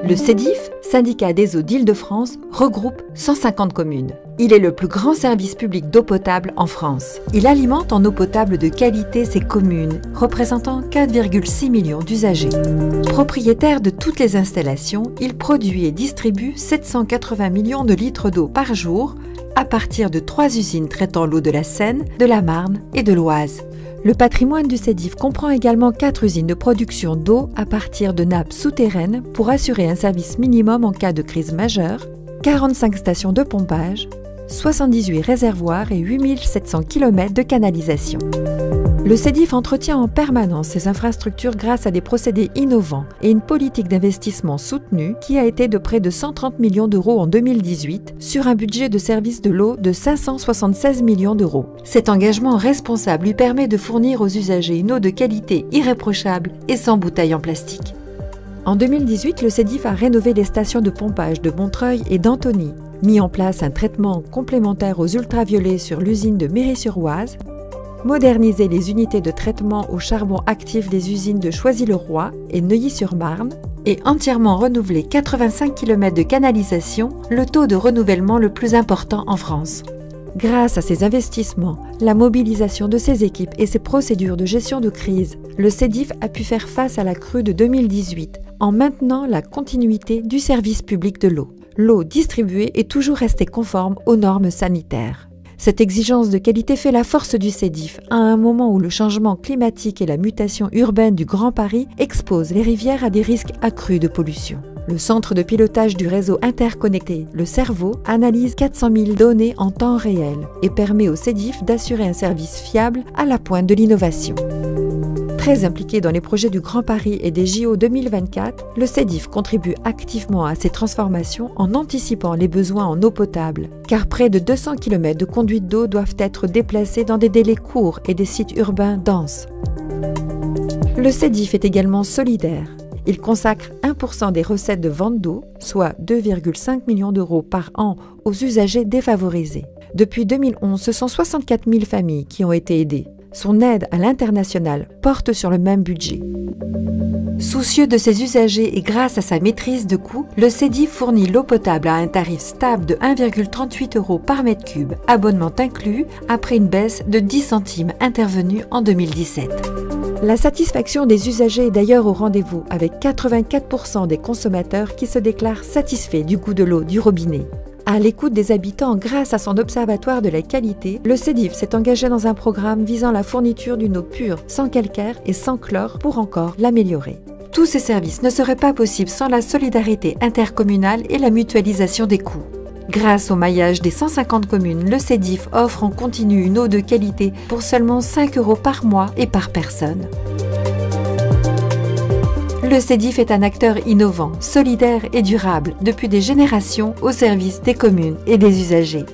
Le SEDIF, syndicat des eaux d'Île-de-France, regroupe 150 communes. Il est le plus grand service public d'eau potable en France. Il alimente en eau potable de qualité ces communes, représentant 4,6 millions d'usagers. Propriétaire de toutes les installations, il produit et distribue 780 millions de litres d'eau par jour à partir de 3 usines traitant l'eau de la Seine, de la Marne et de l'Oise. Le patrimoine du SEDIF comprend également 4 usines de production d'eau à partir de nappes souterraines pour assurer un service minimum en cas de crise majeure, 45 stations de pompage, 78 réservoirs et 8700 km de canalisation. Le SEDIF entretient en permanence ses infrastructures grâce à des procédés innovants et une politique d'investissement soutenue qui a été de près de 130 millions d'euros en 2018 sur un budget de service de l'eau de 576 millions d'euros. Cet engagement responsable lui permet de fournir aux usagers une eau de qualité irréprochable et sans bouteilles en plastique. En 2018, le SEDIF a rénové les stations de pompage de Montreuil et d'Antony, mis en place un traitement complémentaire aux ultraviolets sur l'usine de Méry-sur-Oise, moderniser les unités de traitement au charbon actif des usines de Choisy-le-Roi et Neuilly-sur-Marne et entièrement renouveler 85 km de canalisation, le taux de renouvellement le plus important en France. Grâce à ces investissements, la mobilisation de ses équipes et ses procédures de gestion de crise, le SEDIF a pu faire face à la crue de 2018 en maintenant la continuité du service public de l'eau. L'eau distribuée est toujours restée conforme aux normes sanitaires. Cette exigence de qualité fait la force du SEDIF à un moment où le changement climatique et la mutation urbaine du Grand Paris exposent les rivières à des risques accrus de pollution. Le centre de pilotage du réseau interconnecté, le CERVO, analyse 400 000 données en temps réel et permet au SEDIF d'assurer un service fiable à la pointe de l'innovation. Très impliqué dans les projets du Grand Paris et des JO 2024, le SEDIF contribue activement à ces transformations en anticipant les besoins en eau potable, car près de 200 km de conduites d'eau doivent être déplacés dans des délais courts et des sites urbains denses. Le SEDIF est également solidaire. Il consacre 1% des recettes de vente d'eau, soit 2,5 millions d'euros par an, aux usagers défavorisés. Depuis 2011, ce sont 64 000 familles qui ont été aidées. Son aide à l'international porte sur le même budget. Soucieux de ses usagers et grâce à sa maîtrise de coûts, le SEDIF fournit l'eau potable à un tarif stable de 1,38 € par mètre cube, abonnement inclus, après une baisse de 10 centimes intervenue en 2017. La satisfaction des usagers est d'ailleurs au rendez-vous, avec 84% des consommateurs qui se déclarent satisfaits du goût de l'eau du robinet. À l'écoute des habitants grâce à son observatoire de la qualité, le SEDIF s'est engagé dans un programme visant la fourniture d'une eau pure, sans calcaire et sans chlore pour encore l'améliorer. Tous ces services ne seraient pas possibles sans la solidarité intercommunale et la mutualisation des coûts. Grâce au maillage des 150 communes, le SEDIF offre en continu une eau de qualité pour seulement 5 € par mois et par personne. Le SEDIF est un acteur innovant, solidaire et durable depuis des générations au service des communes et des usagers.